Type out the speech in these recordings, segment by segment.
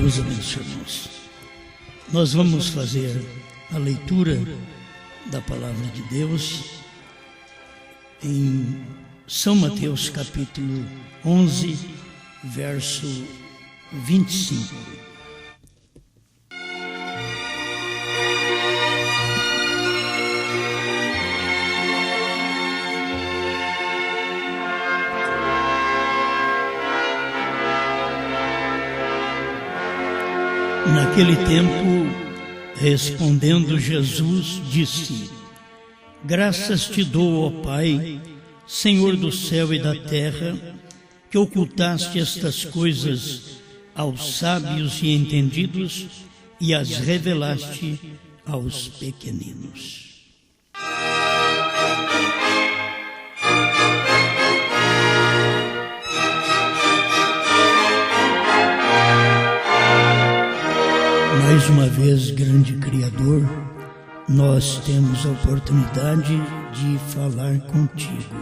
Deus abençoe, irmãos. Nós vamos fazer a leitura da Palavra de Deus em São Mateus capítulo 11, verso 25. Naquele tempo, respondendo Jesus, disse: Graças te dou, ó Pai, Senhor do céu e da terra, que ocultaste estas coisas aos sábios e entendidos e as revelaste aos pequeninos. Mais uma vez, grande Criador, nós temos a oportunidade de falar contigo,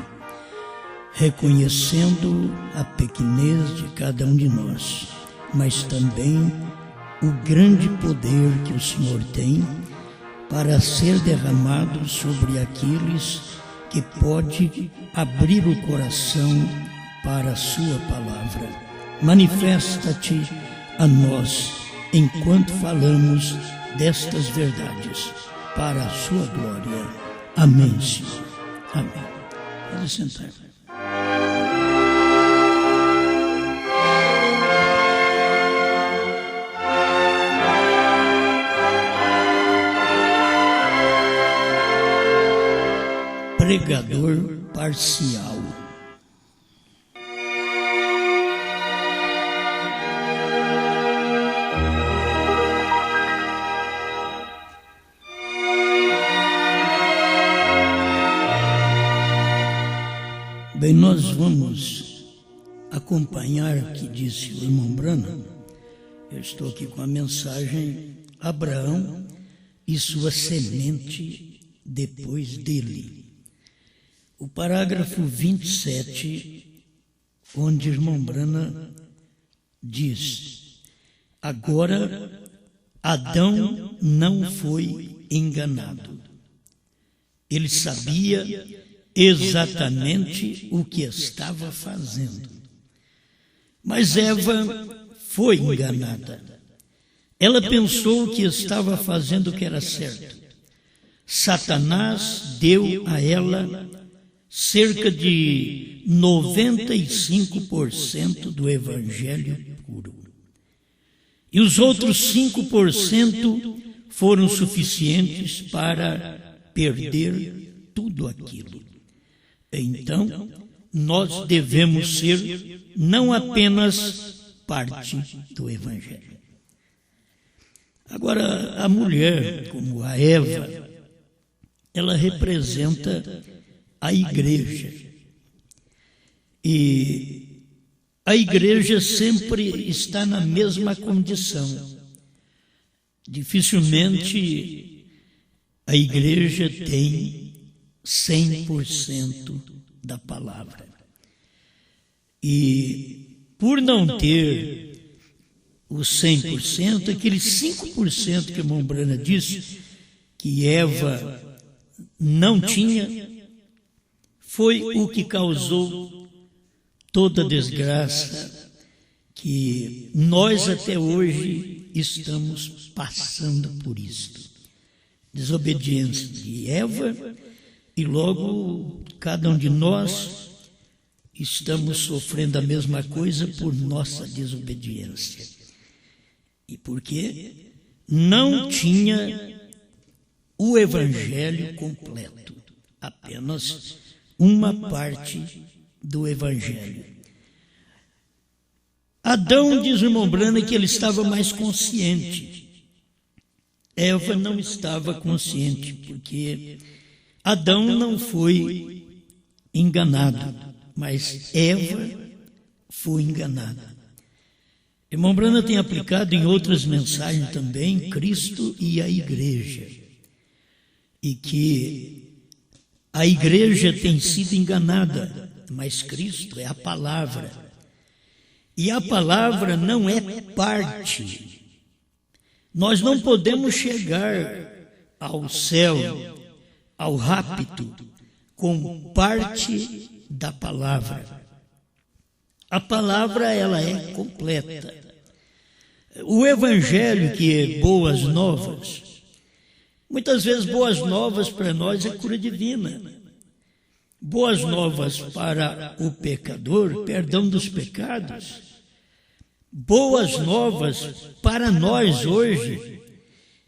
reconhecendo a pequenez de cada um de nós, mas também o grande poder que o Senhor tem para ser derramado sobre aqueles que pode abrir o coração para a sua palavra. Manifesta-te a nós enquanto falamos destas verdades, para a sua glória. Amém, Senhor. Amém. Pode sentar. Pregador parcial. Bem, nós vamos acompanhar o que disse o irmão Branham. Eu estou aqui com a mensagem Abraão e sua semente depois dele. O parágrafo 27, onde o irmão Branham diz: Agora Adão não foi enganado. Ele sabia exatamente o que estava fazendo. Mas Eva foi enganada. Ela pensou que estava fazendo o que era certo. Satanás deu a ela cerca de 95% do evangelho puro. E os outros 5% foram suficientes para perder tudo aquilo. Então, nós devemos ser não apenas parte do Evangelho. Agora, a mulher, como a Eva, ela representa a igreja. E a igreja sempre está na mesma condição. Dificilmente a igreja tem 100% da palavra. E por não ter os 100%, aqueles 5% que o irmão Branham disse que Eva não tinha, foi o que causou toda a desgraça que nós até hoje estamos passando por isso. Desobediência de Eva. E logo, cada um de nós estamos sofrendo a mesma coisa por nossa desobediência. E por quê? Não tinha o Evangelho completo, apenas uma parte do Evangelho. Adão, diz o irmão Branham, que ele estava mais consciente. Eva não estava consciente, porque Adão não foi enganado, mas Eva foi enganada. Irmão Branham tem aplicado em outras mensagens também Cristo e a igreja. E que a igreja tem sido enganada, mas Cristo é a palavra. E a palavra não é parte. Nós não podemos chegar ao céu, ao rapto, com parte da palavra. A palavra, ela é completa. O evangelho, que é boas novas, muitas vezes boas novas para nós é cura divina. Boas novas para o pecador, perdão dos pecados. Boas novas para nós hoje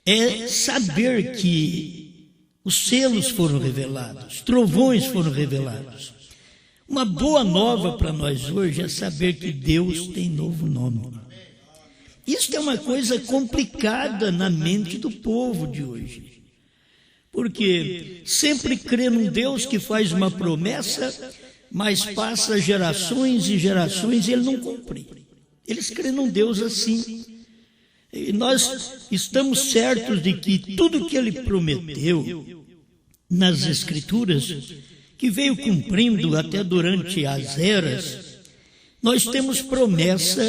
é saber que os selos foram revelados, trovões foram revelados. Uma boa nova para nós hoje é saber que Deus tem novo nome. Isso é uma coisa complicada na mente do povo de hoje. Porque sempre crê num Deus que faz uma promessa, mas passa gerações e gerações e ele não cumpre. Eles creem num Deus assim. E nós estamos certos de que tudo que ele prometeu nas Escrituras, que veio cumprindo até durante as eras, nós temos promessa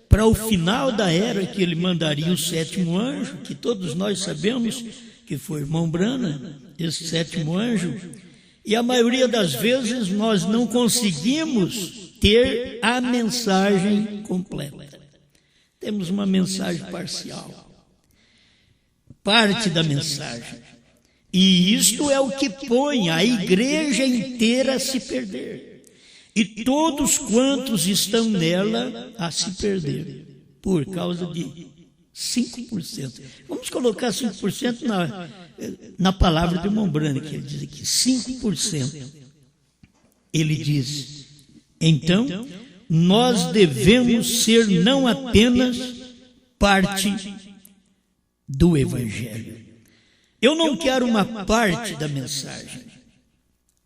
para o final da era, que ele mandaria o sétimo anjo, que todos nós sabemos que foi irmão Brana, esse sétimo anjo, e a maioria das vezes nós não conseguimos ter a mensagem completa. Temos uma mensagem parcial, parte da mensagem. E isto é o que põe a igreja inteira a se perder. E todos quantos estão nela a se perder, por causa de 5%. Vamos colocar 5% na palavra do irmão Brana, que ele diz aqui, 5%. Ele diz, então, nós devemos ser não apenas parte do Evangelho. Eu não quero uma parte da mensagem.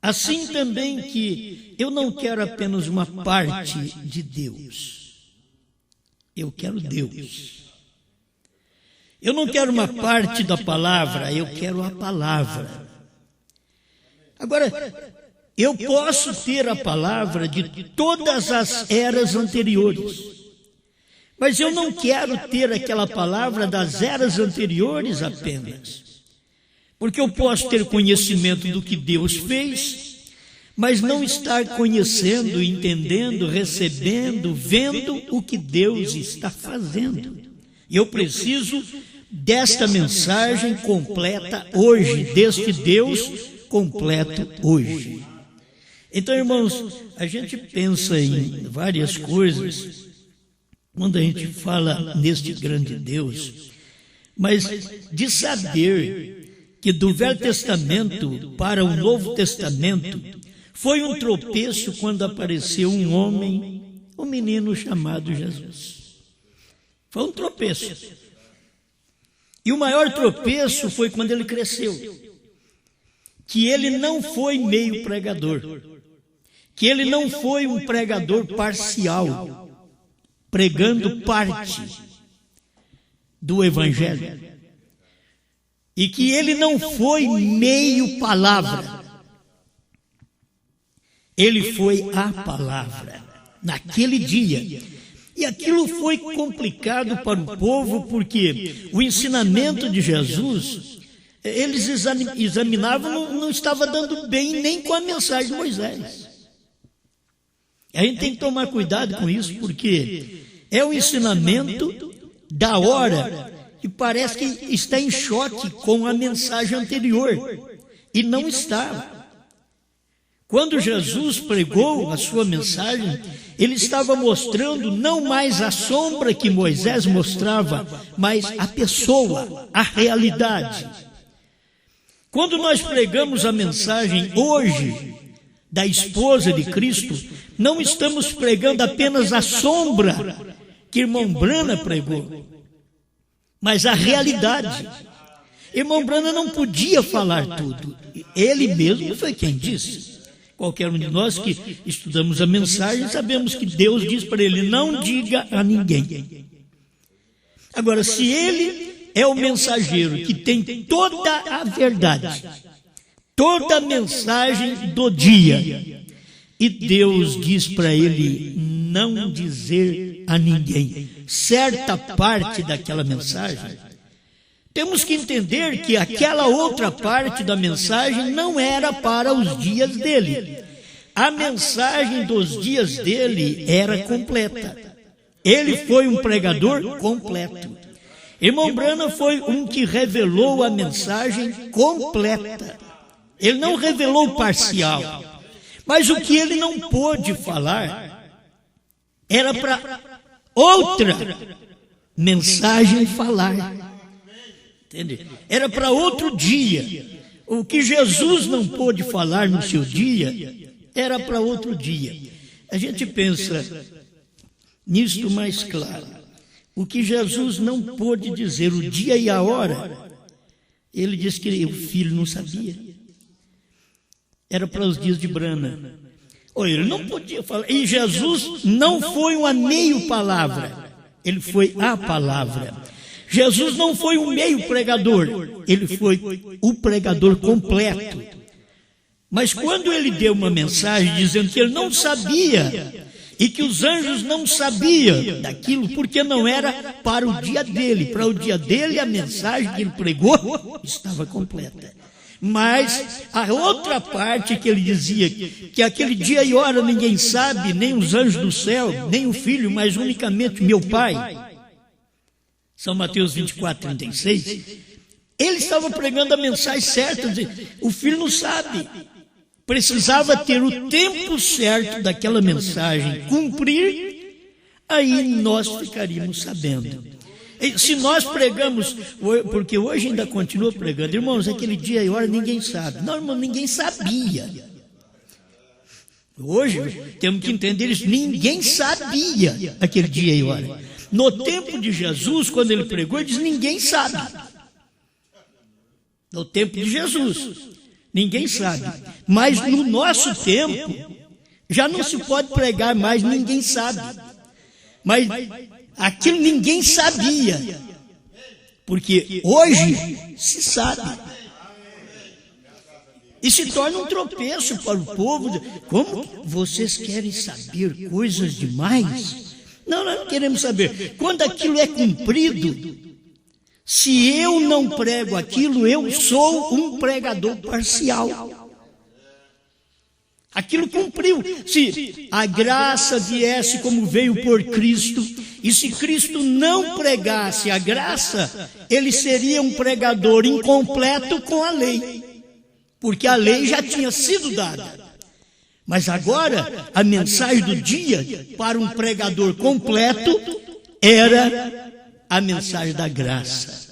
Assim também que eu não quero apenas uma parte de Deus. Eu quero Deus. Eu não quero uma parte da palavra, eu quero a palavra. Agora, eu posso ter a palavra de todas as eras anteriores, mas eu não quero ter aquela palavra das eras anteriores apenas. Porque eu posso ter conhecimento do que Deus fez, mas não estar conhecendo, entendendo, recebendo, vendo o que Deus está fazendo. E eu preciso desta mensagem completa hoje, deste Deus completo hoje. Então, irmãos, a gente pensa em várias coisas quando a gente fala neste grande Deus, mas de saber que do Velho Testamento para o Novo Testamento foi um tropeço quando apareceu um homem, um menino chamado Jesus. Foi um tropeço. E o maior tropeço foi quando ele cresceu. Que ele não foi meio pregador. Que ele não foi um pregador parcial, pregando parte do Evangelho. E que ele não foi meio palavra. Ele foi a palavra, naquele dia. E aquilo foi complicado para o povo, porque o ensinamento de Jesus, eles examinavam, não estava dando bem nem com a mensagem de Moisés. A gente tem que tomar cuidado com isso, porque é o ensinamento da hora que parece que está em choque com a mensagem anterior, e não estava. Quando Jesus pregou a sua mensagem, ele estava mostrando não mais a sombra que Moisés mostrava, mas a pessoa, a realidade. Quando nós pregamos a mensagem hoje da esposa de Cristo, não estamos pregando apenas a sombra que irmão Brana pregou, mas a realidade. Irmão Brana não podia falar tudo. Ele mesmo foi quem disse. Qualquer um de nós que estudamos a mensagem, sabemos que Deus diz para ele, não diga a ninguém. Agora, se ele é o mensageiro que tem toda a verdade, toda a mensagem do dia, e Deus diz para ele não dizer a ninguém certa parte daquela mensagem, temos que entender que aquela outra parte da mensagem não era para os dias dele. A mensagem dos dias dele era completa. Ele foi um pregador completo. Irmão Branham foi um que revelou a mensagem completa. Ele não revelou parcial. Mas o que ele não pôde falar era para outra mensagem falar. Entende? Era para outro dia. O que Jesus não pôde falar no seu dia era para outro dia. A gente pensa nisto mais claro. O que Jesus não pôde dizer, o dia e a hora, ele disse que o filho não sabia. Era para os dias de Branham. Ele não podia falar. E Jesus não foi uma meio palavra, ele foi a palavra. Jesus não foi um meio pregador, ele foi o pregador completo. Mas quando ele deu uma mensagem dizendo que ele não sabia e que os anjos não sabiam daquilo, porque não era para o dia dele. Para o dia dele, a mensagem que ele pregou estava completa. Mas a outra parte que ele dizia, que aquele dia e hora ninguém sabe, nem os anjos do céu, nem o Filho, mas unicamente meu Pai. São Mateus 24, 36. Ele estava pregando a mensagem certa, o Filho não sabe. Precisava ter o tempo certo daquela mensagem cumprir, aí nós ficaríamos sabendo. E se nós pregamos, porque hoje ainda continua pregando, irmãos, aquele dia e hora ninguém sabe. Não, irmão, ninguém sabia. Hoje temos que entender isso, ninguém sabia aquele dia e hora. No tempo de Jesus, quando ele pregou, ele diz, ninguém sabe. No tempo de Jesus, ninguém sabe. Mas no nosso tempo, já não se pode pregar mais, ninguém sabe. Mas aquilo ninguém sabia. Porque hoje se sabe. E se torna um tropeço para o povo. Como vocês querem saber coisas demais? Não, nós não queremos saber. Quando aquilo é cumprido, se eu não prego aquilo, eu sou um pregador parcial. Aquilo cumpriu. Se a graça viesse como veio por Cristo, e se Cristo não pregasse a graça, ele seria um pregador incompleto com a lei, porque a lei já tinha sido dada. Mas agora, a mensagem do dia para um pregador completo era a mensagem da graça.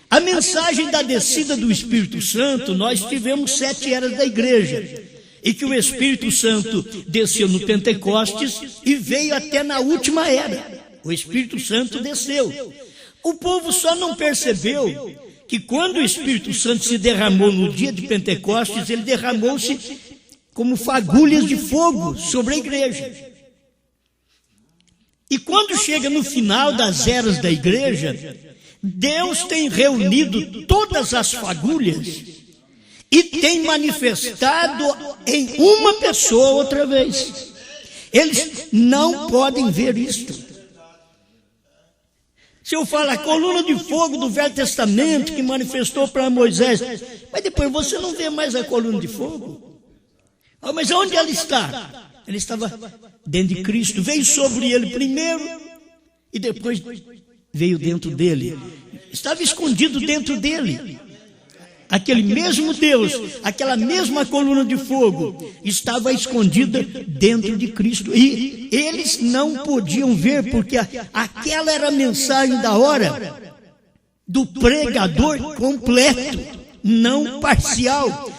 A mensagem da descida do Espírito Santo, nós tivemos 7 eras da igreja, e que o Espírito Santo desceu no Pentecostes e veio até na última era. O Espírito Santo desceu. O povo só não percebeu que quando o Espírito Santo se derramou no dia de Pentecostes, ele derramou-se como fagulhas de fogo sobre a igreja. E quando chega no final das eras da igreja, Deus tem reunido todas as fagulhas e tem manifestado em uma pessoa outra vez. Eles não podem ver isto. Se eu falo a coluna de fogo do Velho Testamento que manifestou para Moisés, mas depois você não vê mais a coluna de fogo. Mas onde ela está? Ela estava dentro de Cristo. Veio sobre ele primeiro e depois veio dentro dele. Estava escondido dentro dele. Aquele mesmo Deus, aquela mesma coluna de fogo, estava escondida dentro de Cristo. E eles não podiam ver, porque aquela era a mensagem da hora do pregador completo, não parcial.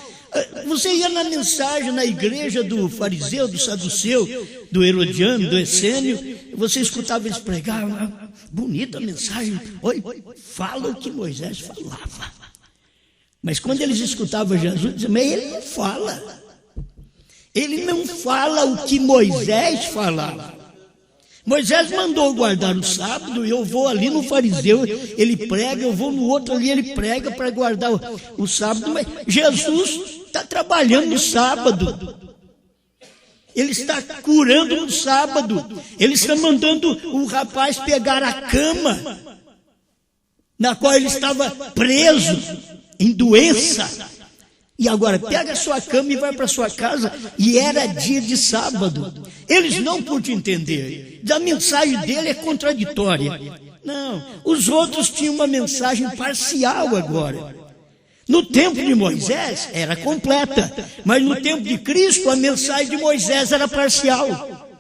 Você ia na mensagem na igreja do fariseu, do saduceu, do herodiano, do essênio, você escutava eles pregar, bonita mensagem, oi, fala o que Moisés falava. Mas quando eles escutavam Jesus, diziam, mas ele não fala. Ele não fala o que Moisés falava. Moisés mandou guardar o sábado, eu vou ali no fariseu, ele prega, eu vou no outro ali, ele prega para guardar o sábado, mas Jesus está trabalhando no sábado. Ele está curando no sábado. Ele está mandando o rapaz pegar a cama na qual ele estava preso em doença. E agora pega a sua cama e vai para sua casa. E era dia de sábado. Eles não podiam entender. A mensagem dele é contraditória. Não, os outros tinham uma mensagem parcial agora. No tempo de Moisés era completa, mas no tempo de Cristo a mensagem de Moisés era parcial.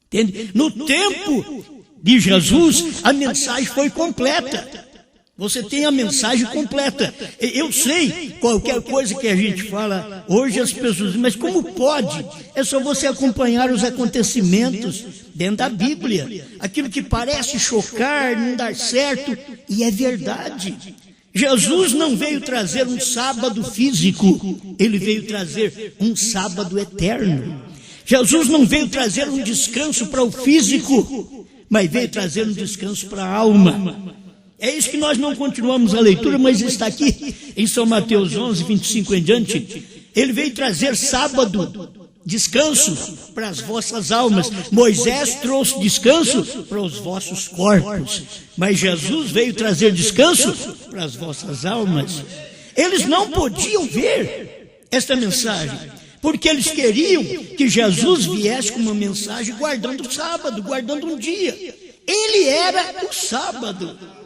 Entende? No tempo de Jesus a mensagem foi completa. Você tem a mensagem completa. Eu sei, qualquer coisa que a gente fala, hoje as pessoas dizem, mas como pode? É só você acompanhar os acontecimentos dentro da Bíblia. Aquilo que parece chocar, não dar certo, e é verdade. Jesus não veio trazer um sábado físico, ele veio trazer um sábado eterno. Jesus não veio trazer um descanso para o físico, mas veio trazer um descanso para a alma. É isso que nós não continuamos a leitura, mas está aqui em São Mateus 11, 25 em diante. Ele veio trazer sábado, descanso para as vossas almas. Moisés trouxe descanso para os vossos corpos, mas Jesus veio trazer descanso para as vossas almas. Eles não podiam ver esta mensagem, porque eles queriam que Jesus viesse com uma mensagem guardando o sábado, guardando um dia. Ele era o sábado.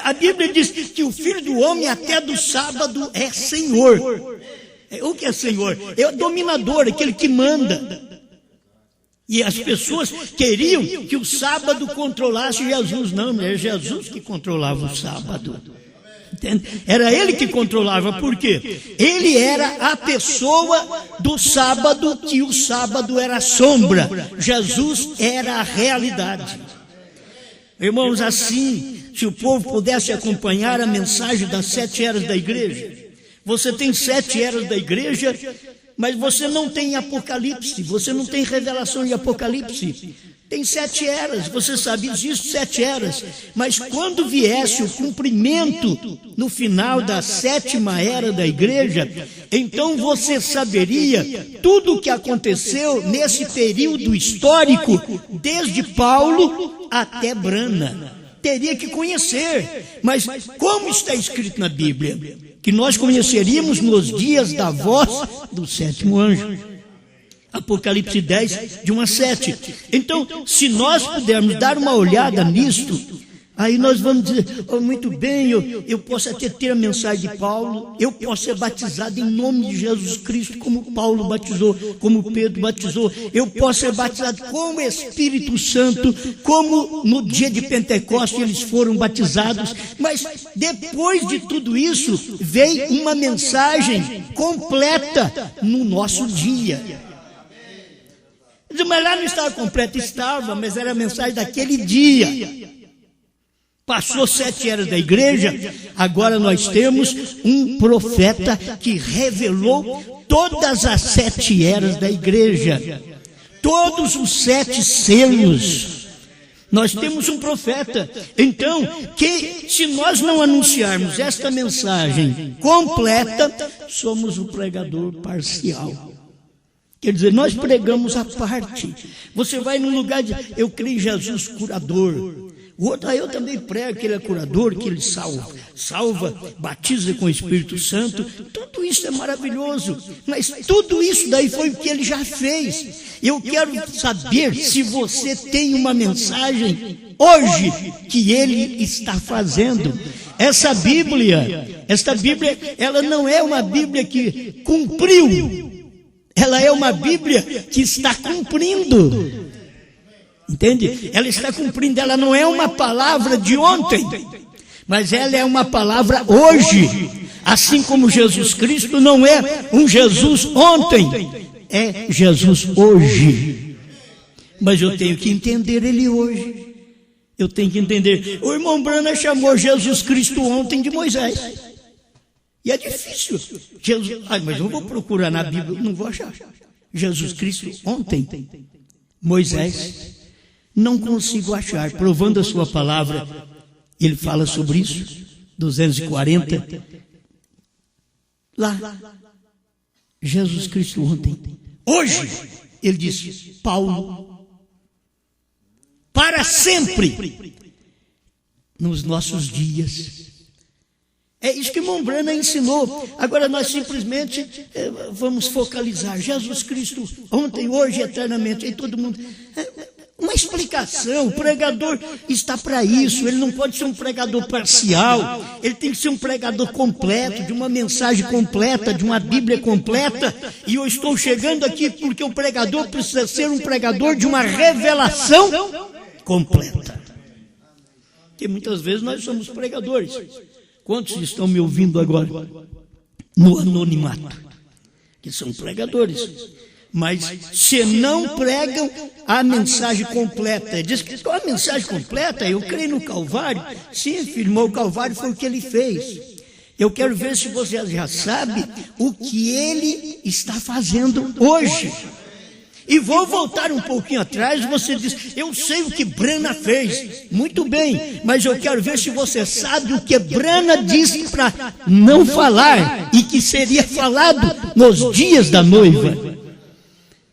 A Bíblia diz que o Filho do Homem até do sábado é Senhor. O que é Senhor? É o dominador, aquele que manda. E as pessoas queriam que o sábado controlasse Jesus. Não, é Jesus que controlava o sábado. Entende? Era ele que controlava, por quê? Ele era a pessoa do sábado, que o sábado era a sombra. Jesus era a realidade. Irmãos, assim, se o povo pudesse acompanhar a mensagem das 7 eras da igreja, você tem 7 eras da igreja, mas você não tem Apocalipse, você não tem revelação de Apocalipse. Tem 7 eras, você sabe, existem 7 eras, mas quando viesse o cumprimento no final da 7ª era da igreja, então você saberia tudo o que aconteceu nesse período histórico, desde Paulo até Brana. Teria que conhecer, mas como está escrito na Bíblia? Que nós conheceríamos nos dias da voz do 7º anjo. Apocalipse 10, de 1 a 7. Então, se nós pudermos dar uma olhada nisto, aí nós vamos dizer, oh, muito bem, eu posso até ter a mensagem de Paulo, eu posso ser batizado em nome de Jesus Cristo, como Paulo batizou, como Pedro batizou, eu posso ser batizado com o Espírito Santo, como no dia de Pentecostes eles foram batizados, mas depois de tudo isso, veio uma mensagem completa no nosso dia. Mas lá não estava completa, estava, mas era a mensagem daquele dia. Passou 7 eras da igreja, agora nós temos um profeta que revelou todas as 7 eras da igreja, todos os 7 selos. Nós temos um profeta. Então, que se nós não anunciarmos esta mensagem completa, somos o pregador parcial. Quer dizer, nós pregamos a parte. Você vai num lugar de, eu creio em Jesus curador. O outro, eu também prego que ele é curador, que ele salva, batiza com o Espírito Santo. Tudo isso é maravilhoso, mas tudo isso daí foi o que ele já fez. Eu quero saber se você tem uma mensagem hoje que ele está fazendo. Esta Bíblia, ela não é uma Bíblia que cumpriu. Ela é uma Bíblia que está cumprindo. Entende? Ela está cumprindo, ela não é uma palavra de ontem, mas ela é uma palavra hoje. Assim como Jesus Cristo não é um Jesus ontem, é Jesus hoje. Mas eu tenho que entender ele hoje. Eu tenho que entender. O irmão Brana chamou Jesus Cristo ontem de Moisés. E é difícil. Mas eu vou procurar na Bíblia, não vou achar. Jesus Cristo ontem, Moisés, não consigo achar. Provando a sua palavra, ele fala sobre isso, 240. Lá, Jesus Cristo ontem, Hoje, ele diz, Paulo, para sempre, nos nossos dias. É isso que Mombrana ensinou. Agora nós simplesmente vamos focalizar Jesus Cristo ontem, hoje, eternamente. E todo mundo... Uma explicação, o pregador está para isso, ele não pode ser um pregador parcial, ele tem que ser um pregador completo, de uma mensagem completa, de uma Bíblia completa, e eu estou chegando aqui porque o pregador precisa ser um pregador de uma revelação completa. Porque muitas vezes nós somos pregadores. Quantos estão me ouvindo agora no anonimato? Que são pregadores. Mas se não pregam a mensagem completa, diz que a mensagem completa, eu creio no Calvário. Sim, filho, o Calvário foi o que ele fez. Eu quero ver se você já sabe o que ele está fazendo hoje. E vou voltar um pouquinho atrás, você diz, eu sei o que Brana fez. Muito bem, mas eu quero ver se você sabe o que Brana disse para não falar e que seria falado nos dias da noiva.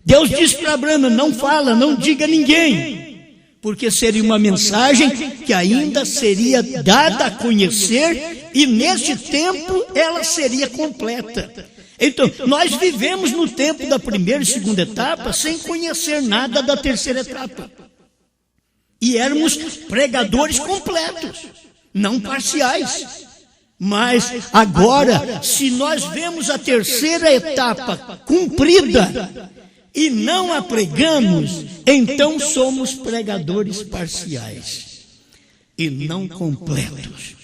Deus disse para Brana, não fala, não diga a ninguém, porque seria uma mensagem que ainda seria dada a conhecer e neste tempo ela seria completa. Então, nós vivemos no tempo da primeira e segunda etapa sem conhecer nada da terceira etapa. E éramos pregadores completos, não parciais. Mas agora, se nós vemos a terceira etapa cumprida e não a pregamos, então somos pregadores parciais e não completos.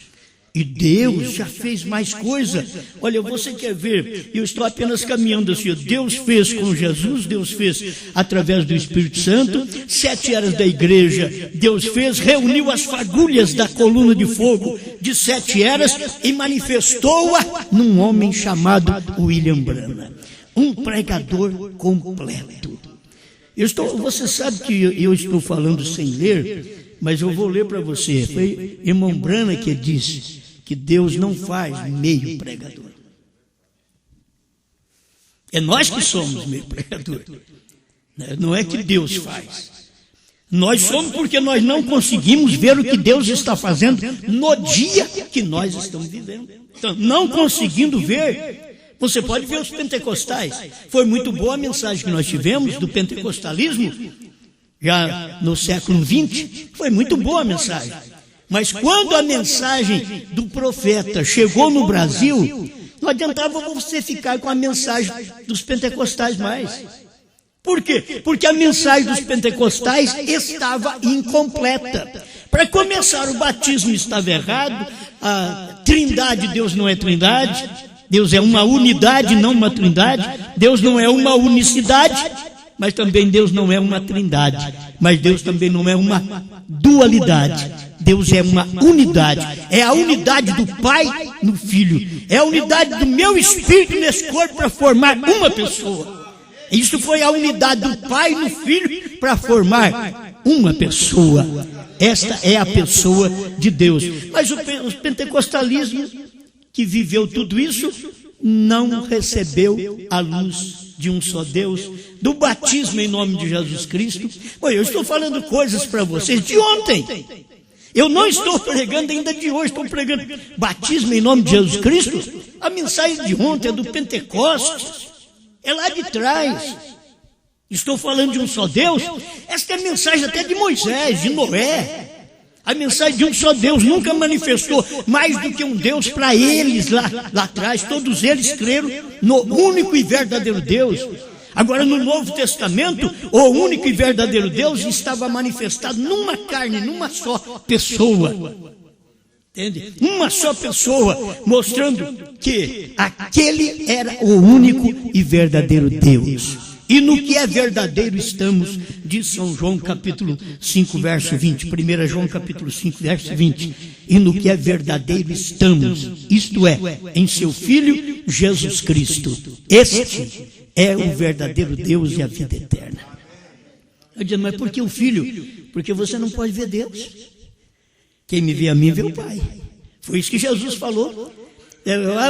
E Deus já fez mais coisa. Olha, você quer ver, eu estou apenas caminhando assim, Deus fez com Jesus, Deus fez através do Espírito Santo, 7 eras da igreja, Deus fez, reuniu as fagulhas da coluna de fogo de 7 eras e manifestou-a num homem chamado William Branham, um pregador completo. Você sabe que eu estou falando sem ler, mas eu vou ler para você. Foi irmão Branham que disse que Deus não faz meio pregador. É nós que somos meio pregador. Não é que Deus faz. Nós somos porque nós não conseguimos ver o que Deus está fazendo no dia que nós estamos vivendo. Então, não conseguindo ver, você pode ver os pentecostais. Foi muito boa a mensagem que nós tivemos do pentecostalismo, já no século XX, foi muito boa a mensagem. Mas quando a mensagem do profeta chegou no Brasil, não adiantava você ficar com a mensagem dos pentecostais mais. Por quê? Porque a mensagem dos pentecostais estava incompleta. Para começar, o batismo estava errado, a trindade, Deus não é trindade, Deus é uma unidade, não uma trindade, Deus não é uma unicidade, mas também Deus não é uma trindade, mas Deus também não é uma dualidade. Deus é uma unidade, é a unidade do Pai no Filho, é a unidade do meu espírito nesse corpo para formar uma pessoa. Isso foi a unidade do Pai no Filho para formar uma pessoa. Esta é a pessoa de Deus. Mas o pentecostalismo que viveu tudo isso não recebeu a luz de um só Deus, do batismo em nome de Jesus Cristo. Oi, eu estou falando coisas para vocês de ontem. Eu não estou pregando ainda de hoje, estou pregando batismo em nome de Jesus Cristo. A mensagem de ontem é do Pentecostes, é lá de trás. Estou falando de um só Deus. Esta é a mensagem até de Moisés, de Noé. A mensagem de um só Deus nunca manifestou mais do que um Deus para eles lá atrás. Todos eles creram no único e verdadeiro Deus. Agora, no Novo Testamento, o único e verdadeiro Deus estava manifestado numa carne, numa só pessoa. Entende? Uma só pessoa, mostrando que aquele era o único e verdadeiro Deus. E no que é verdadeiro estamos, diz São João capítulo 5, verso 20. 1 João capítulo 5, verso 20. E no que é verdadeiro estamos, isto é, em seu Filho Jesus Cristo. Este é o verdadeiro Deus e a vida eterna. Eu digo, mas por que o Filho? Porque você não pode ver Deus. Quem me vê a mim, vê o Pai. Foi isso que Jesus falou.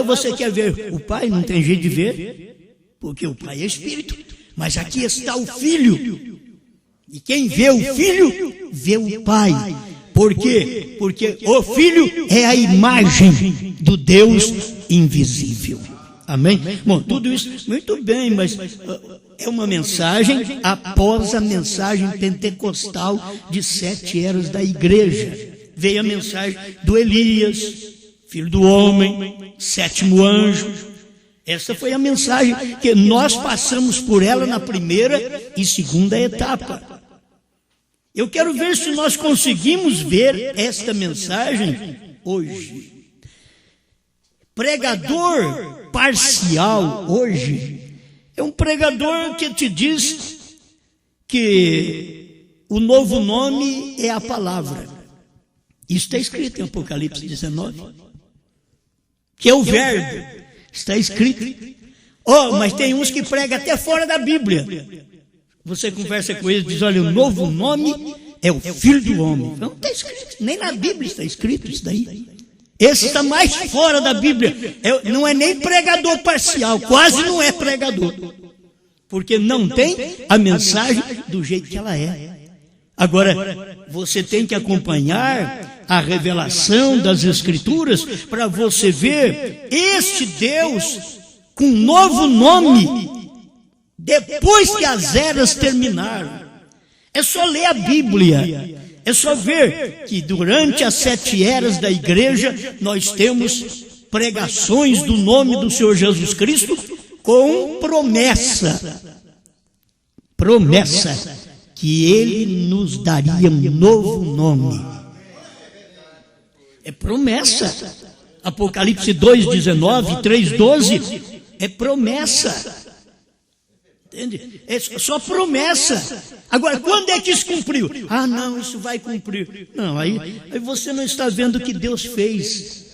Você quer ver o Pai? Não tem jeito de ver, porque o Pai é Espírito. mas aqui está o Filho. E quem vê o Filho, vê o Pai. Por quê? Porque o Filho é a imagem do Deus invisível. Amém? Bom, tudo isso, muito bem, mas é uma mensagem após a mensagem pentecostal de 7 eras da igreja. Veio a mensagem do Elias, filho do homem, 7º anjo. Essa foi a mensagem que nós passamos por ela na primeira e segunda etapa. Eu quero ver se nós conseguimos ver esta mensagem hoje. Pregador parcial hoje é um pregador que te diz que o novo nome é a palavra. Isso está escrito em Apocalipse 19. Que é o verbo. Está escrito. Mas tem uns que pregam até fora da Bíblia. Você conversa com eles e diz, olha, o novo nome é o Filho do Homem. Não está escrito, nem na Bíblia está escrito isso daí. Esse está mais fora da Bíblia. Não é nem pregador parcial, quase não é pregador. Porque não tem a mensagem do jeito que ela é. Agora, você tem que acompanhar a revelação das Escrituras para você ver este Deus com um novo nome depois que as eras terminaram. É só ler a Bíblia. É só ver que durante as 7 eras da igreja nós temos pregações do nome do Senhor Jesus Cristo com promessa. Promessa que Ele nos daria um novo nome. É promessa. Apocalipse 2:19, 3:12 é promessa. Entende? É só promessa. Agora, quando é que isso cumpriu? Não, isso vai cumprir. Não, aí você não está vendo o que Deus fez.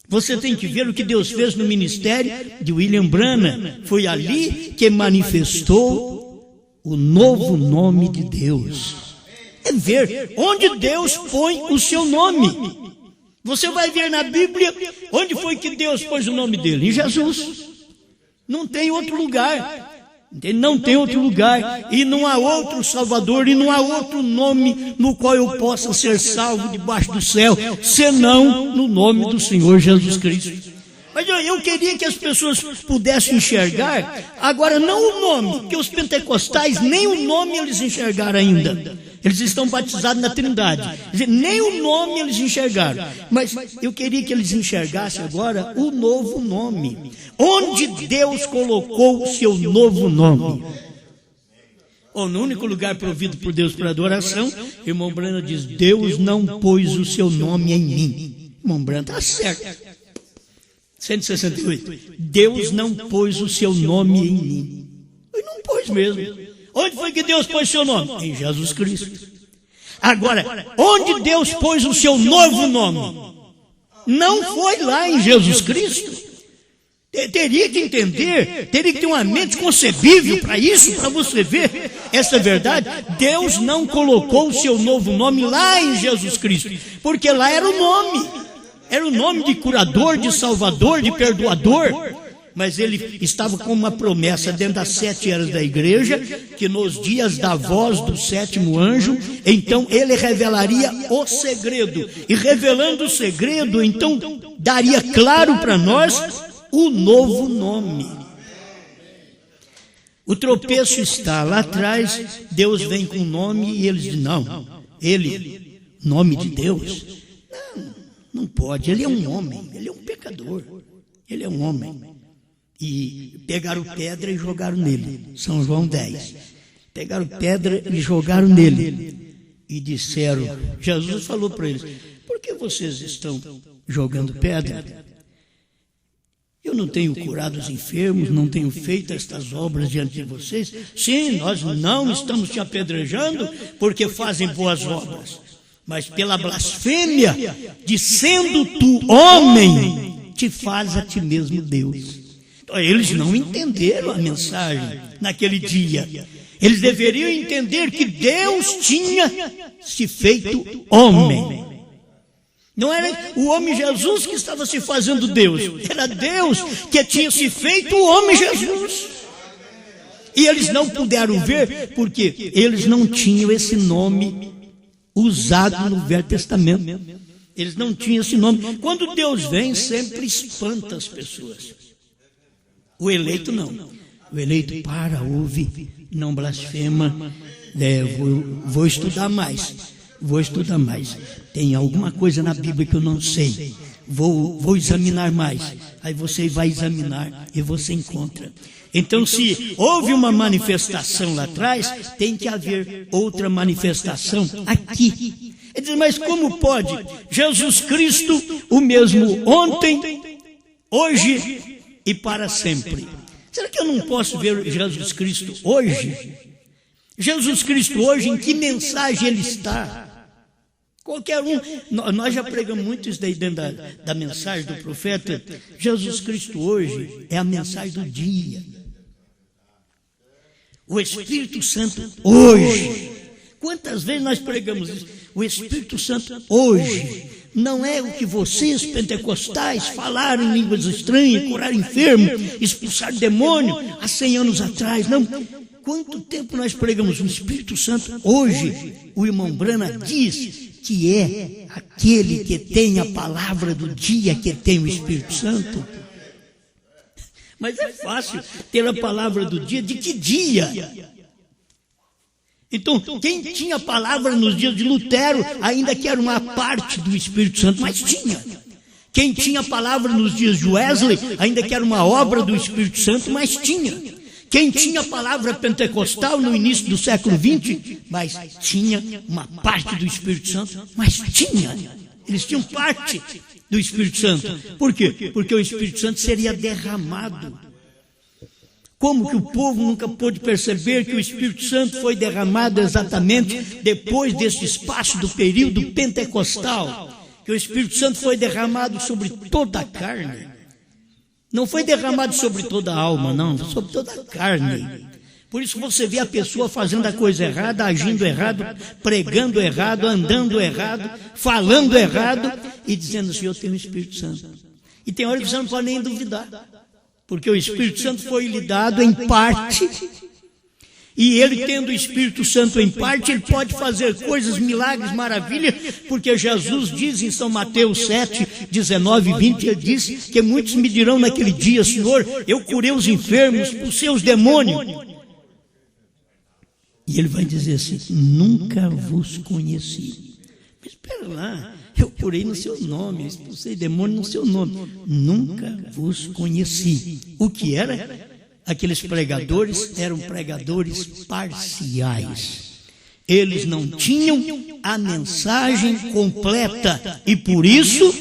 Você tem que ver o que Deus fez no ministério de William Branham. Foi ali que manifestou o novo nome de Deus. É ver onde Deus põe o seu nome. Você vai ver na Bíblia onde foi que Deus pôs o nome dele? Em Jesus. Não tem outro lugar. Não tem outro lugar, e não há outro Salvador, e não há outro nome no qual eu possa ser salvo debaixo do céu, senão no nome do Senhor Jesus Cristo. Mas eu queria que as pessoas pudessem enxergar, agora não o nome, porque os pentecostais nem o nome eles enxergaram ainda. Eles estão batizados na Trindade. Nem o nome eles enxergaram. Mas eu queria que eles enxergassem agora o novo nome. Onde Deus colocou o seu novo nome? No único lugar provido por Deus para adoração, irmão Branham diz, Deus não pôs o seu nome em mim. Irmão Branham está certo. 168. Deus não pôs o seu nome em mim. Ele não pôs mesmo. Onde foi que Deus pôs o seu nome? Em Jesus Cristo. Agora, onde Deus pôs o seu novo nome? Não foi lá em Jesus Cristo. Teria que entender, teria que ter uma mente concebível para isso, para você ver essa verdade. Deus não colocou o seu novo nome lá em Jesus Cristo, porque lá era o nome. Era o nome de curador, de salvador, de perdoador. Mas ele estava com uma promessa dentro das 7 eras da igreja, que nos dias da voz do 7º anjo, então ele revelaria o segredo. E revelando o segredo, então daria claro para nós o novo nome. O tropeço está lá atrás, Deus vem com o nome e eles dizem, não, ele, nome de Deus, não pode, ele é um homem, ele é um pecador, ele é um homem. E pegaram pedra e jogaram nele. São João 10. Pegaram pedra e jogaram nele. E disseram, Jesus falou para eles, por que vocês estão jogando pedra? Eu não tenho curado os enfermos, não tenho feito estas obras diante de vocês. Sim, nós não estamos te apedrejando porque fazem boas obras, mas pela blasfêmia de sendo tu homem, te faz a ti mesmo Deus. Eles não entenderam a mensagem naquele dia. Eles deveriam entender que Deus tinha se feito homem. Não era o homem Jesus que estava se fazendo Deus. Era Deus que tinha se feito o homem Jesus. E eles não puderam ver porque eles não tinham esse nome usado no Velho Testamento. Eles não tinham esse nome. Quando Deus vem, sempre espanta as pessoas. O eleito não. O eleito para, ouve, não blasfema. Vou estudar mais. Vou estudar mais. Tem alguma coisa na Bíblia que eu não sei. Vou examinar mais. Aí você vai examinar e você encontra. Então, se houve uma manifestação lá atrás, tem que haver outra manifestação aqui. Ele diz, mas como pode? Jesus Cristo, o mesmo ontem, hoje e para sempre. Será que eu não posso ver Jesus Cristo hoje? Jesus Cristo hoje, em que mensagem ele está? Qualquer um, nós já pregamos muito isso daí dentro da mensagem do profeta. Jesus Cristo hoje é a mensagem do dia. O Espírito Santo hoje. Quantas vezes nós pregamos isso? O Espírito Santo hoje não é o que vocês pentecostais falaram em línguas estranhas, curar enfermo, expulsar demônio há 100 anos atrás. Não. Quanto tempo nós pregamos o Espírito Santo hoje? O irmão Brana diz que é aquele que tem a palavra do dia, que tem o Espírito Santo. Mas é fácil ter a palavra do dia. De que dia? Então, quem tinha a palavra nos dias de Lutero, ainda que era uma parte do Espírito Santo, mas tinha. Quem tinha a palavra nos dias de Wesley, ainda que era uma obra do Espírito Santo, mas tinha. Quem tinha a palavra pentecostal no início do século XX, mas tinha uma parte do Espírito Santo, mas tinha. Eles tinham parte do Espírito Santo. Por quê? Porque o Espírito Santo seria derramado. Como que o povo nunca pôde perceber que o Espírito Santo foi derramado exatamente depois desse espaço do período pentecostal? Que o Espírito Santo foi derramado sobre toda a carne. Não foi derramado sobre toda a alma, não, sobre toda a carne. Por isso você vê a pessoa fazendo a coisa errada, agindo errado, pregando errado, andando errado, falando errado e dizendo assim, eu tenho o Espírito Santo. E tem hora que você não pode nem duvidar, porque o Espírito Santo foi lhe dado em parte, e ele tendo o Espírito Santo em parte, ele pode fazer coisas, milagres, maravilhas, porque Jesus diz em São Mateus 7, 19 e 20, ele diz que muitos me dirão naquele dia, Senhor, eu curei os enfermos, expulsei os demônios. E ele vai dizer assim, nunca vos conheci. Mas espera lá, eu curei no seu nome, expulsei demônio no seu nome. Nunca vos conheci. O que era? Aqueles pregadores eram pregadores parciais. Eles não tinham a mensagem completa e por isso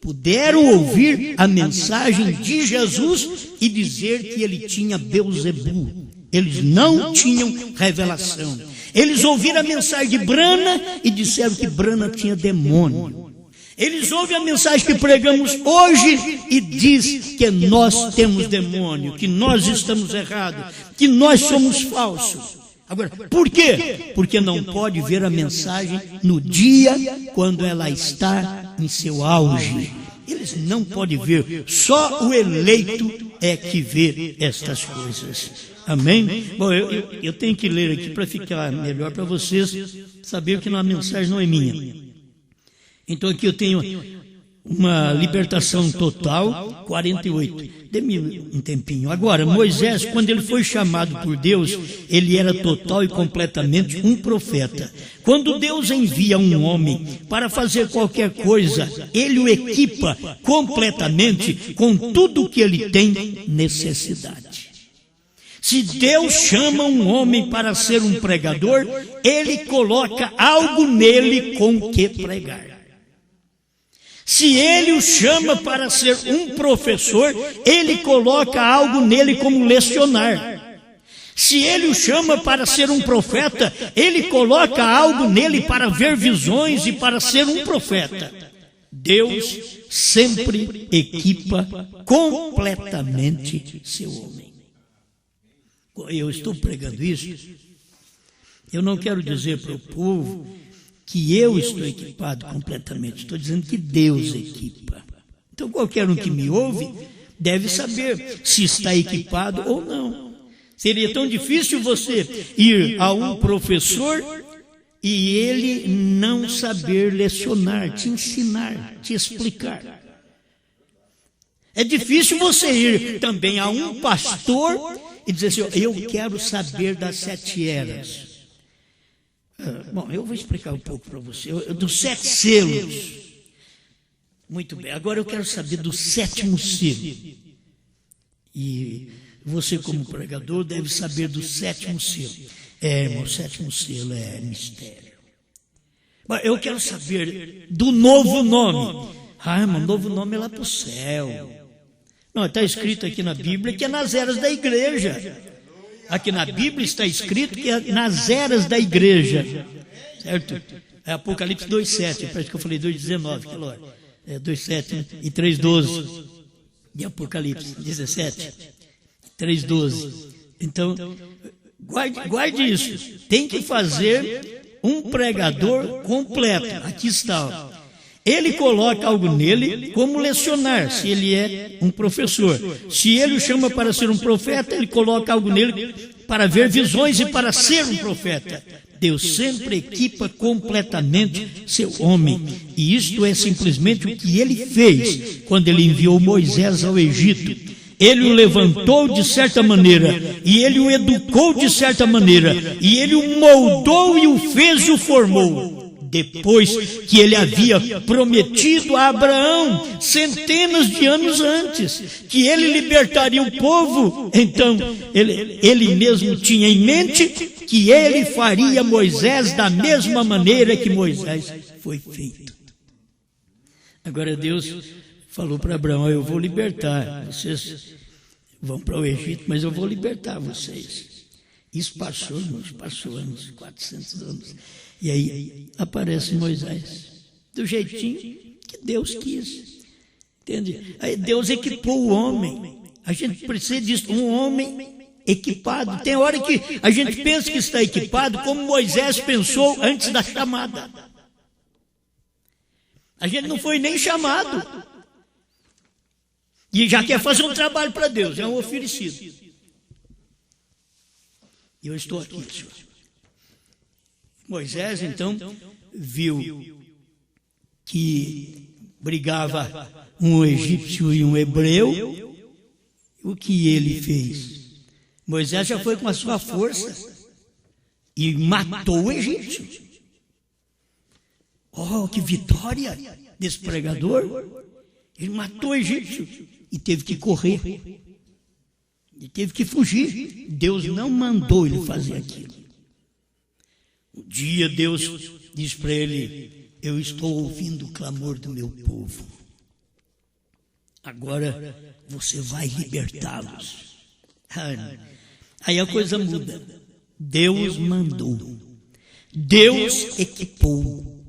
puderam ouvir a mensagem de Jesus e dizer que ele tinha Beelzebul. Eles não tinham revelação. Eles ouviram a mensagem de Brana e disseram que Brana tinha demônio. Eles ouvem a mensagem que pregamos hoje e diz que nós temos demônio, que nós estamos errados, que nós somos falsos. Agora, por quê? Porque não pode ver a mensagem no dia quando ela está em seu auge. Eles não podem ver, só o eleito é que vê estas coisas. Amém? Bom, eu tenho que ler aqui para ficar melhor para vocês saberem que a mensagem não é minha. Então aqui eu tenho uma libertação total, 48. Dê-me um tempinho. Agora, Moisés, quando ele foi chamado por Deus, ele era total e completamente um profeta. Quando Deus envia um homem para fazer qualquer coisa, ele o equipa completamente com tudo o que ele tem necessidade. Se Deus chama um homem para ser um pregador, ele coloca algo nele com que pregar. Se ele o chama para ser um professor, ele coloca algo nele como lecionar. Se ele o chama para ser um profeta, ele coloca algo nele para ver visões e para ser um profeta. Deus sempre equipa completamente seu homem. Eu estou pregando isso, eu não quero dizer para o povo que eu estou equipado completamente, estou dizendo que Deus equipa. Então qualquer um que me ouve deve saber se está equipado ou não. Seria tão difícil você ir a um professor e ele não saber lecionar, te ensinar, te explicar. É difícil você ir também a um pastor e dizer assim, eu quero saber das 7 eras. Bom, eu vou explicar um pouco para você, dos 7 selos. Muito bem, agora eu quero saber do 7º selo. E você, como pregador, deve saber do 7º selo. Irmão, o 7º selo é mistério. Mas eu quero saber do novo nome. Irmão, novo nome é lá para o céu. Não, está escrito aqui na Bíblia que é nas eras da igreja. Aqui na Bíblia está escrito que é nas eras da igreja. Certo? É Apocalipse 2,7. Parece que eu falei 2,19. Que hora? É 2,7 e 3,12. De Apocalipse 17. 3,12. Então, guarde isso. Tem que fazer um pregador completo. Aqui está, ó. Ele coloca algo nele como lecionar, se ele é um professor. Se ele o chama para ser um profeta, ele coloca algo nele para ver visões e para ser um profeta. Deus sempre equipa completamente seu homem. E isto é simplesmente o que ele fez quando ele enviou Moisés ao Egito. Ele o levantou de certa maneira, e ele o educou de certa maneira, e ele o moldou e o fez e o formou. Depois que ele havia prometido a Abraão, centenas de anos antes, que ele libertaria o povo, então ele mesmo tinha em mente que ele faria Moisés da mesma maneira que Moisés foi feito. Agora Deus falou para Abraão, eu vou libertar, vocês vão para o Egito, mas eu vou libertar vocês. Isso passou, irmãos, passou anos, 400 anos. E aí aparece Moisés, do jeitinho que Deus quis. Entende? Aí Deus equipou o homem. A gente precisa disso, um homem equipado. Tem hora que a gente pensa que está equipado, como Moisés pensou antes da chamada. A gente não foi nem chamado. E já quer fazer um trabalho para Deus, é um oferecido. E eu estou aqui, Senhor. Moisés, então, viu que brigava um egípcio e um hebreu. O que ele fez? Moisés já foi com a sua força e matou o egípcio. Oh, que vitória desse pregador! Ele matou o egípcio e teve que correr. Ele teve que fugir. Deus não mandou ele fazer aquilo. Um dia Deus diz para ele, eu estou ouvindo o clamor do meu povo. Agora você vai libertá-los. Aí a coisa muda. Deus mandou. Deus equipou.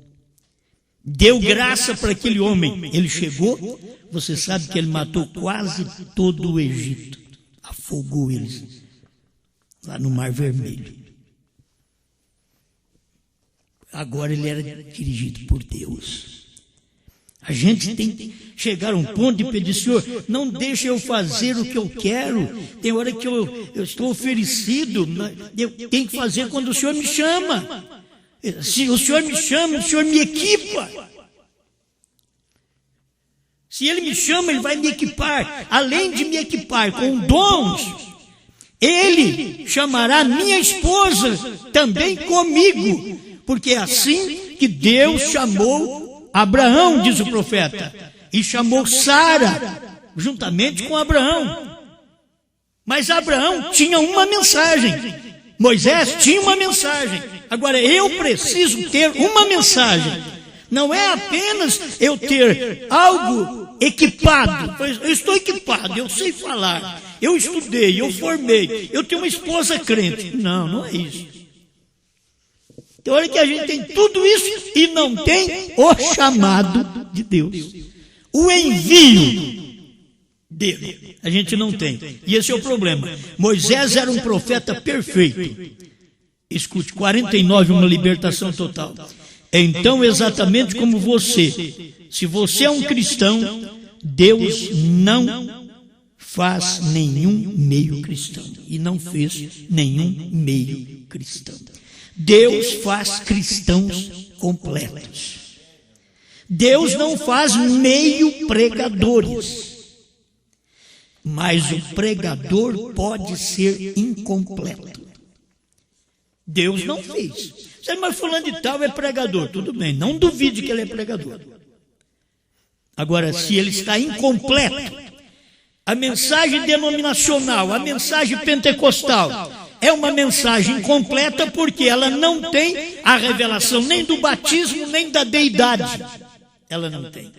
Deu graça para aquele homem. Ele chegou, você sabe que ele matou quase todo o Egito. Afogou eles lá no Mar Vermelho. Agora ele era dirigido por Deus. A gente tem que chegar a um ponto de pedir, Senhor, não deixe eu fazer o que eu quero. Tem hora que eu estou oferecido, eu tenho que fazer quando o Senhor me chama. Se o Senhor me chama, o Senhor me equipa. Se Ele me chama, Ele vai me equipar. Além de me equipar com dons, Ele chamará minha esposa também comigo. Porque é assim que Deus chamou Abraão, diz o profeta, e chamou Sara, juntamente com Abraão. Mas Abraão tinha uma mensagem, Moisés tinha uma mensagem. Agora eu preciso ter uma mensagem. Não é apenas eu ter algo equipado. Eu estou equipado, eu sei falar, eu estudei, eu formei, eu tenho uma esposa crente. Não, não é isso. Tem hora que a gente tem tudo isso e não tem o chamado de Deus. O envio dele. A gente não tem. E esse é o problema. Moisés era um profeta perfeito. Escute, 49, uma libertação total. Então, exatamente como você, se você é um cristão, Deus não faz nenhum meio cristão e não fez nenhum meio cristão. Deus faz cristãos completos. Deus não faz meio pregadores. Mas o pregador pode ser incompleto. Deus não fez. Mas fulano de tal é pregador. Tudo bem, não duvide que ele é pregador. Agora, se ele está incompleto, a mensagem denominacional, a mensagem pentecostal, é uma mensagem incompleta porque ela não tem a revelação nem do batismo, nem da deidade. Ela não tem.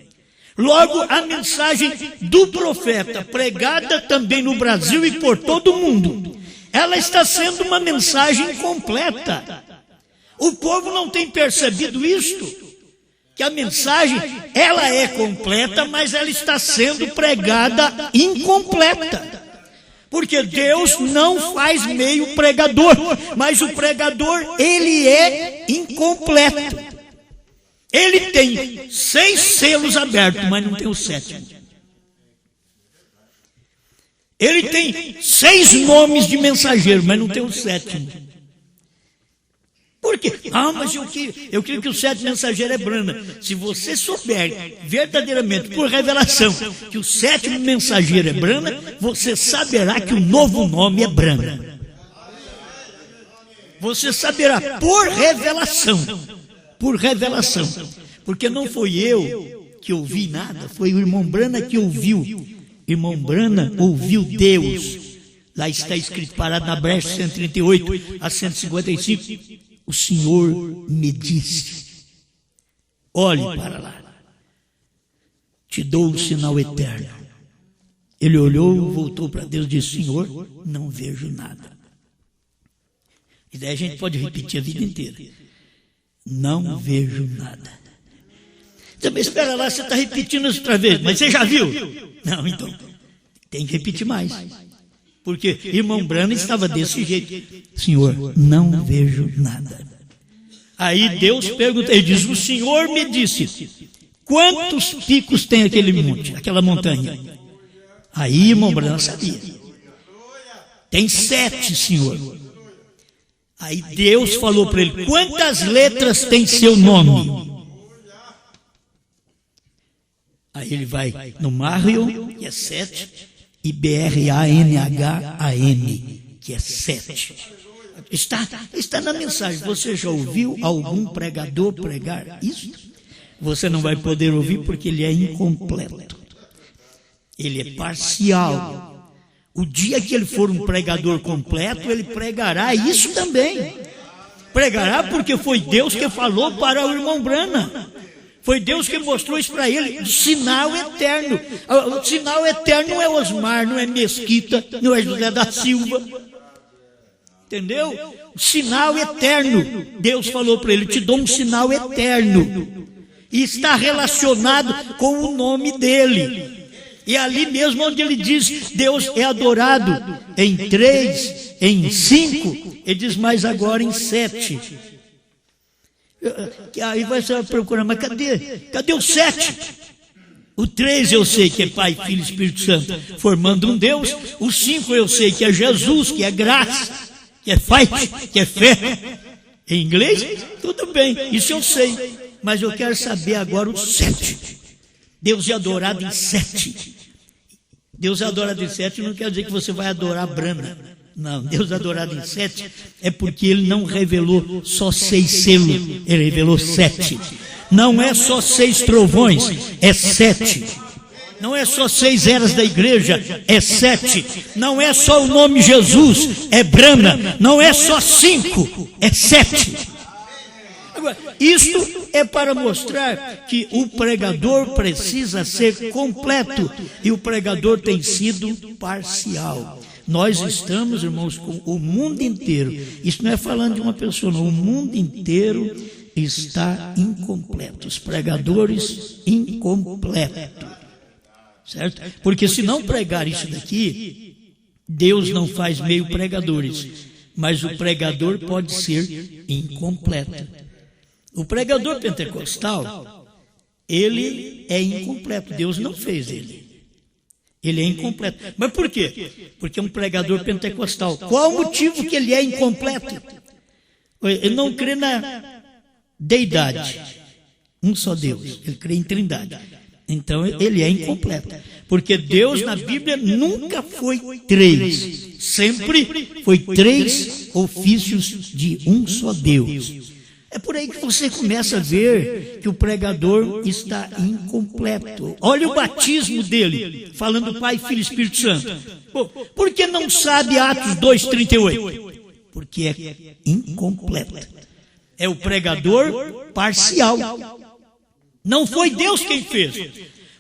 Logo, a mensagem do profeta, pregada também no Brasil e por todo o mundo, ela está sendo uma mensagem incompleta. O povo não tem percebido isto, que a mensagem, ela é completa, mas ela está sendo pregada incompleta. Porque Deus não faz meio pregador, mas o pregador, ele é incompleto. Ele tem 6 selos abertos, mas não tem o 7º. Ele tem 6 nomes de mensageiro, mas não tem o 7º. Por quê? Mas eu creio que o 7º mensageiro é Branham. Se você souber verdadeiramente, por revelação, que o 7º mensageiro é Branham, você saberá que o novo nome é Branham. Você saberá por revelação. Por revelação. Porque não foi eu que ouvi nada, foi o irmão Branham que ouviu. Irmão Branham ouviu Deus. Lá está escrito, parado na brecha 138 a 155. O Senhor me disse, olhe para lá, te dou um sinal eterno. Ele olhou, voltou para Deus e disse, Senhor, não vejo nada. E daí a gente pode repetir a vida inteira. Não vejo nada. Também espera lá, você está repetindo isso outra vez, mas você já viu? Não, então, tem que repetir mais. Porque irmão Branham estava desse jeito. Senhor, não vejo nada. Aí Deus pergunta, ele diz, o Senhor me disse, quantos picos tem aquele monte, aquela montanha? Aí irmão Branham sabia. Tem 7, Senhor. Aí Deus falou para ele, quantas letras tem seu nome? Aí ele vai no Marion, que é 7, e Branhan, que é 7. Está na mensagem. Você já ouviu algum pregador pregar isso? Você não vai poder ouvir porque ele é incompleto. Ele é parcial. O dia que ele for um pregador completo, ele pregará isso também. Pregará porque foi Deus que falou para o irmão Branham. Foi Deus que mostrou isso para ele, sinal eterno. O sinal eterno não é Osmar, não é Mesquita, não é José da Silva. Entendeu? O sinal eterno. Deus falou para ele, te dou um sinal eterno. E está relacionado com o nome dele. E ali mesmo onde ele diz, Deus é adorado em 3, em 5, ele diz, mas agora em 7. Aí vai procurar, mas cadê o 7? O 3 eu sei que é Pai, Filho e Espírito Santo, formando um Deus. O 5 eu sei que é Jesus, que é graça, que é fight, que é fé. Em inglês, tudo bem, isso eu sei. Mas eu quero saber agora o 7. Deus é adorado em 7. Deus é adorado em 7 não quer dizer que você vai adorar Branham. Não, Deus adorado em 7 é porque ele não revelou só 6 selos, ele revelou 7. Não é só 6 trovões, é 7. Não é só 6 eras da igreja, é 7. Não é só o nome Jesus, é Branham. Não é só 5, é 7. Agora, isto é para mostrar que o pregador precisa ser completo e o pregador tem sido parcial. Nós estamos, irmãos, com o mundo inteiro. Isso não é falando de uma pessoa, não. O mundo inteiro está incompleto. Os pregadores incompletos. Certo? Porque se não pregar isso daqui, Deus não faz meio pregadores. Mas o pregador pode ser incompleto. O pregador pentecostal, ele é incompleto. Deus não fez ele. Ele é incompleto. Mas por quê? Porque é um pregador pentecostal. Qual o motivo que ele é incompleto? Ele não crê na deidade. Um só Deus. Ele crê em trindade. Então ele é incompleto. Porque Deus na Bíblia nunca foi três. Sempre foi três ofícios de um só Deus. É por aí que você começa a ver que o pregador está incompleto. Olha o batismo dele, falando Pai, Filho e Espírito Santo. Por que não sabe Atos 2:38? Porque é incompleto. É o pregador parcial. Não foi Deus quem fez.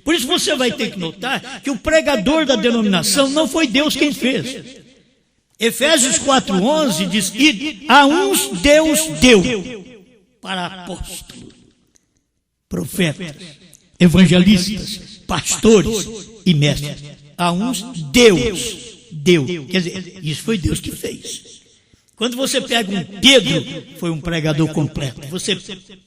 Por isso você vai ter que notar que o pregador da denominação não foi Deus quem fez. Efésios 4:11 diz: e a uns Deus deu para apóstolos, profetas, evangelistas, pastores e mestres. A uns Deus deu. Quer dizer, isso foi Deus que fez. Quando você pega um Pedro, foi um pregador completo. Você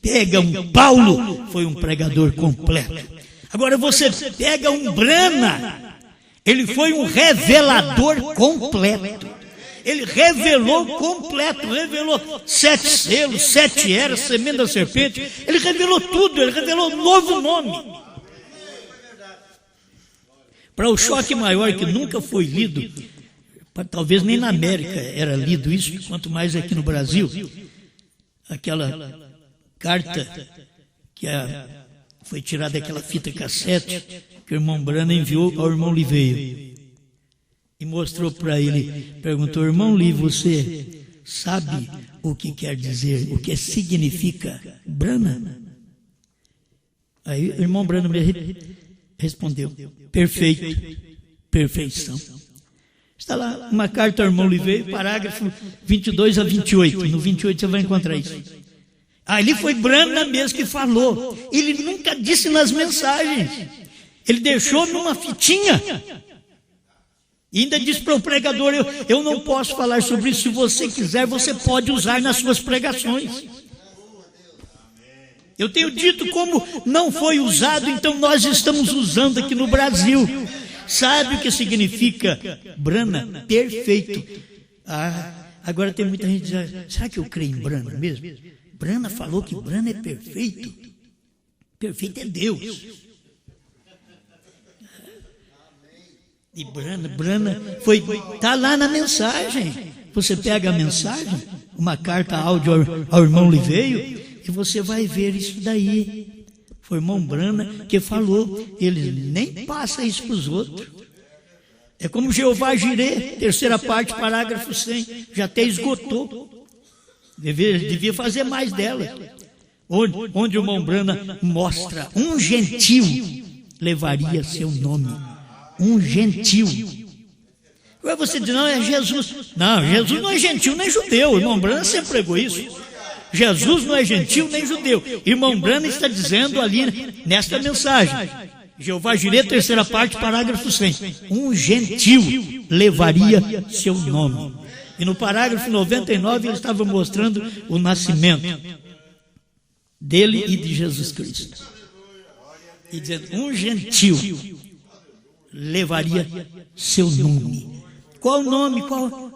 pega um Paulo, foi um pregador completo. Agora você pega um Brana, ele foi um revelador completo. Ele revelou completo, revelou 7 selos, 7 eras, semente da serpente. Ele revelou tudo, ele revelou um novo nome. Para o choque maior que nunca foi lido, talvez nem na América era lido isso, quanto mais aqui no Brasil, aquela carta que foi tirada daquela fita cassete que o irmão Brana enviou ao irmão Liveio. E mostrou para ele, perguntou: irmão Li, você sabe o que quer dizer, o que significa Brana? Aí o irmão Brana me respondeu: perfeito, perfeição. Está lá uma carta ao irmão Liveio, parágrafo 22 a 28. No 28 você vai encontrar isso. Ali foi Brana mesmo que falou. Ele nunca disse nas mensagens. Ele deixou numa fitinha. E ainda diz para o pregador: eu não posso falar sobre isso. Se você quiser, você pode usar nas suas pregações. Eu tenho dito como não foi usado, então nós estamos usando aqui no Brasil. Sabe o que significa Brana? Perfeito. Agora tem muita gente dizendo: será que eu creio em Brana mesmo? Brana falou que Brana é perfeito. Perfeito é Deus. E Brana está lá na mensagem. Você pega a mensagem, uma carta áudio ao irmão Liveio, e você vai ver isso daí. Foi o irmão Brana que falou. Ele nem passa isso para os outros. É como Jeová Jireh, terceira parte, parágrafo 100. Já até esgotou. Devia fazer mais dela. Onde o irmão Brana mostra: um gentil levaria seu nome. Um gentil. Agora você diz: não, é Jesus. Não, Jesus não é gentil nem judeu. O irmão Brana sempre pregou isso. Jesus não é gentil nem judeu. Irmão Brana está dizendo ali nesta mensagem, Jeová Jireh, terceira parte, parágrafo 100. Um gentil levaria seu nome. E no parágrafo 99 ele estava mostrando o nascimento dele e de Jesus Cristo. E dizendo: um gentil levaria seu nome. Qual o nome?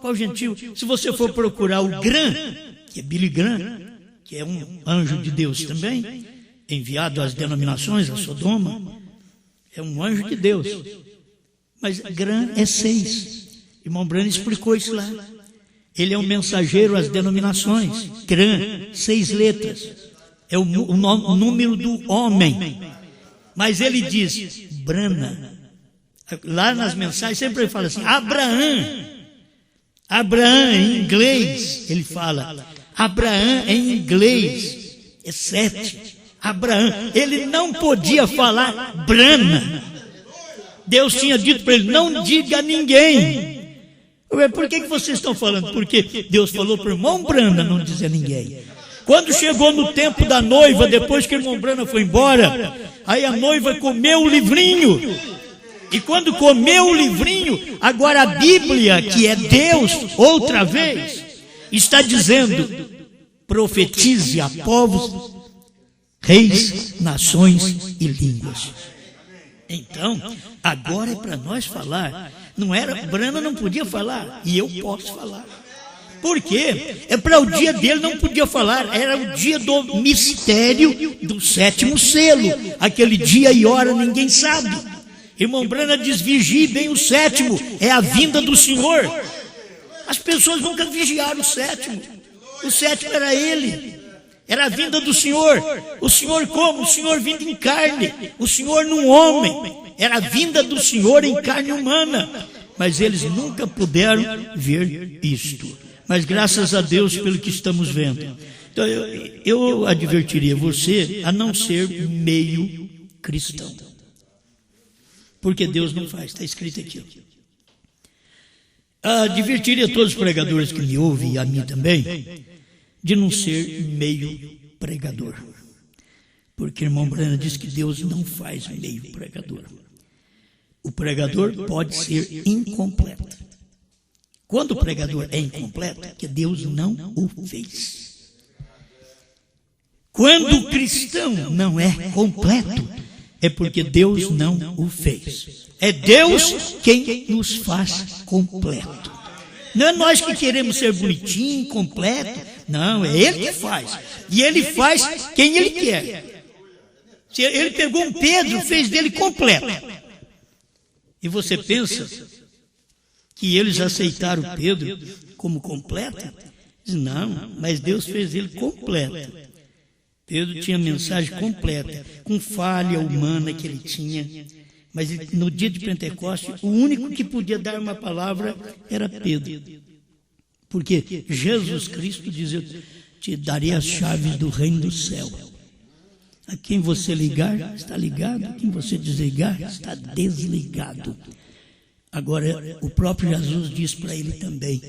Qual gentil? Se você for procurar o Graham, que é Billy Graham, que é um anjo de Deus também, enviado às denominações, a Sodoma, é um anjo de Deus. Mas Graham é 6. Irmão Brana explicou isso lá. Ele é um mensageiro às denominações. Graham, 6 letras. É o número do homem. Mas ele diz: Brana. Lá nas mensagens sempre ele fala assim: Abraão. Abraão em inglês, ele fala. Abraão em inglês é 7. Abraão, ele não podia falar Brana. Deus tinha dito para ele: não diga a ninguém. Por que vocês estão falando? Porque Deus falou para o irmão Brana não dizer a ninguém. Quando chegou no tempo da noiva, depois que o irmão Brana foi embora, aí a noiva comeu o livrinho. E quando comeu o livrinho, agora a Bíblia, que é Deus, outra vez, está dizendo: profetize a povos, reis, nações e línguas. Então, agora é para nós falar. Não era, Brana não podia falar, e eu posso falar. Por quê? É para o dia dele não podia falar, era o dia do mistério do 7º selo. Aquele dia e hora ninguém sabe. Irmão Brana diz, vigie bem o 7º, é a vinda do Senhor. As pessoas nunca vigiaram o 7º. O 7º era ele, era a vinda do Senhor. O Senhor como? O Senhor vindo em carne, o Senhor num homem. Era a vinda do Senhor em carne humana. Mas eles nunca puderam ver isto. Mas graças a Deus pelo que estamos vendo. Então eu advertiria você a não ser meio cristão. Porque Deus não faz, está escrito aqui. Advertiria todos os pregadores que me ouvem, e a mim também, de não ser meio pregador. Porque o irmão Brana diz que Deus não faz meio pregador. O pregador pode ser incompleto. Quando o pregador é incompleto, é que Deus não o fez. Quando o cristão não é completo, é porque Deus não o fez. É Deus quem nos faz completo. Não é nós que queremos ser bonitinho, completo. Não, é Ele que faz. E Ele faz quem Ele quer. Ele pegou um Pedro, fez dele completo. E você pensa que eles aceitaram Pedro como completo? Não, mas Deus fez ele completo. Pedro tinha mensagem completa, com falha humana que ele tinha. Mas no dia de Pentecostes, o único que podia dar uma palavra era Pedro. Porque Jesus Cristo diz, eu te darei as chaves do reino do céu. A quem você ligar, está ligado. A quem você desligar, está desligado. Agora, o próprio Jesus diz para ele também,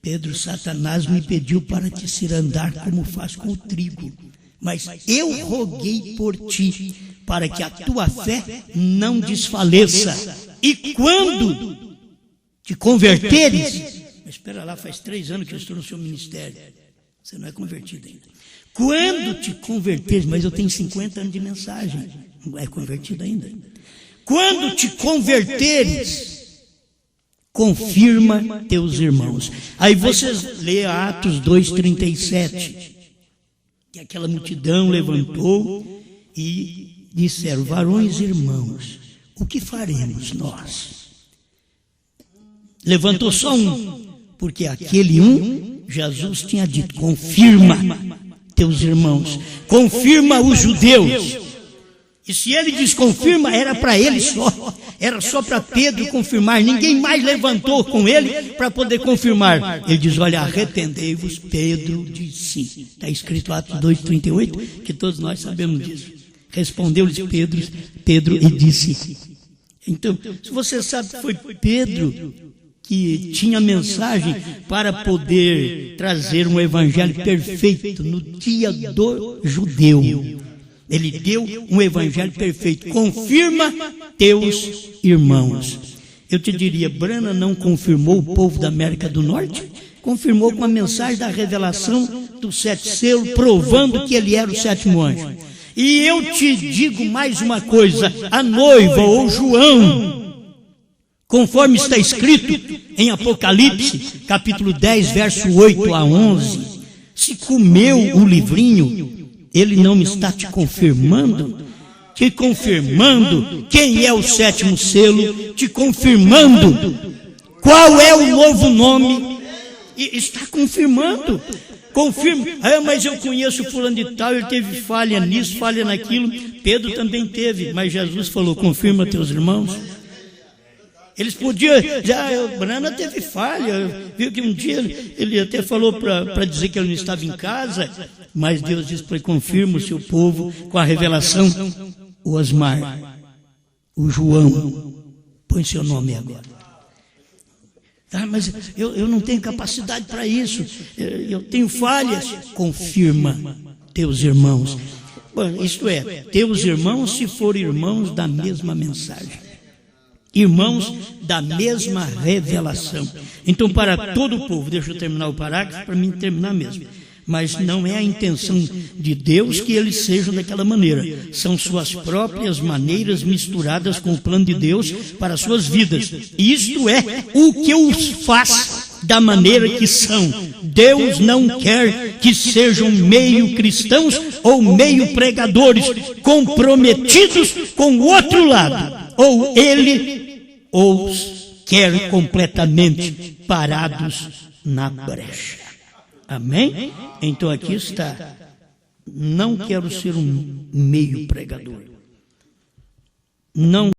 Pedro, Satanás me pediu para te ser andar como faz com o trigo. Mas eu roguei por ti, para que a tua fé não desfaleça. E quando te converteres... Mas espera lá, faz 3 anos que eu estou no seu ministério. Você não é convertido ainda. Quando te converteres, mas eu tenho 50 anos de mensagem, não é convertido ainda. Quando te converteres, confirma teus irmãos. Aí você lê Atos 2:37, que aquela multidão levantou e disseram, varões e irmãos, o que faremos nós? Levantou só um, porque aquele um, Jesus tinha dito, confirma teus irmãos, confirma os judeus. E se ele desconfirma, era para ele só, era só para Pedro confirmar, ninguém mais levantou com ele para poder confirmar. Ele diz, olha, arrependei-vos, Pedro disse. Está escrito Atos 2:38, que todos nós sabemos disso. Respondeu-lhes Pedro e disse. Então, se você sabe que foi Pedro que tinha mensagem para poder trazer um evangelho perfeito no dia do judeu. Ele deu um evangelho perfeito. Confirma teus irmãos. Eu te diria, Brana não confirmou o povo da América do Norte? Confirmou com a mensagem da revelação do 7 selos, provando que ele era o 7º anjo. E eu te digo mais uma coisa, a noiva ou João, conforme está escrito em Apocalipse, capítulo 10, verso 8 a 11, se comeu o livrinho, ele não está te confirmando? Te confirmando quem é o 7º selo, te confirmando qual é o novo nome, e está confirmando. Confirma, mas eu conheço fulano de tal, ele teve falha nisso, falha naquilo. Pedro também teve, mas Jesus falou, confirma teus irmãos. Eles podiam, Brana teve falha, viu que um dia ele até falou para dizer que ele não estava em casa, mas Deus disse para ele, confirma o seu povo com a revelação. O Osmar, o João, põe seu nome agora. Mas eu não tenho capacidade para isso, eu tenho falhas. Confirma teus irmãos. Bom, isto é, teus irmãos se forem irmãos da mesma mensagem. Irmãos da mesma revelação. Então, para todo o povo, deixa eu terminar o parágrafo, para mim terminar mesmo. mas não é a intenção de Deus que eles sejam daquela maneira. São suas próprias maneiras misturadas com o plano de Deus para as suas vidas. E isto é o que os faz da maneira que são. Deus não quer que sejam meio cristãos ou meio pregadores comprometidos com o outro lado. Ou Ele os quer completamente parados na brecha. Amém? Então aqui está. Não quero ser um meio pregador. Não